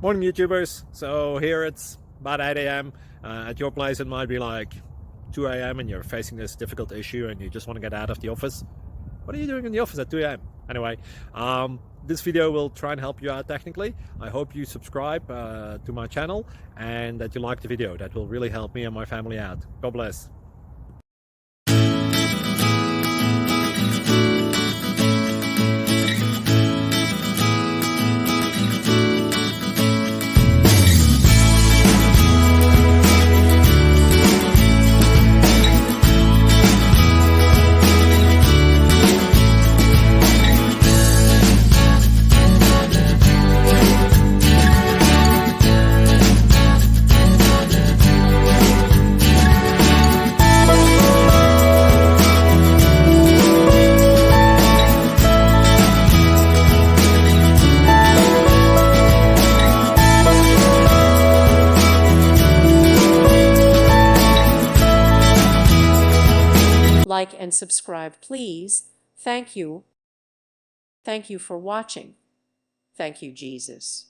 Morning YouTubers. So here it's about 8 a.m. At your place it might be like 2 a.m. and you're facing this difficult issue and you just want to get out of the office. What are you doing in the office at 2 a.m.? Anyway, this video will try and help you out technically. I hope you subscribe to my channel and that you like the video. That will really help me and my family out. God bless. Like and subscribe, please. Thank you. Thank you for watching. Thank you, Jesus.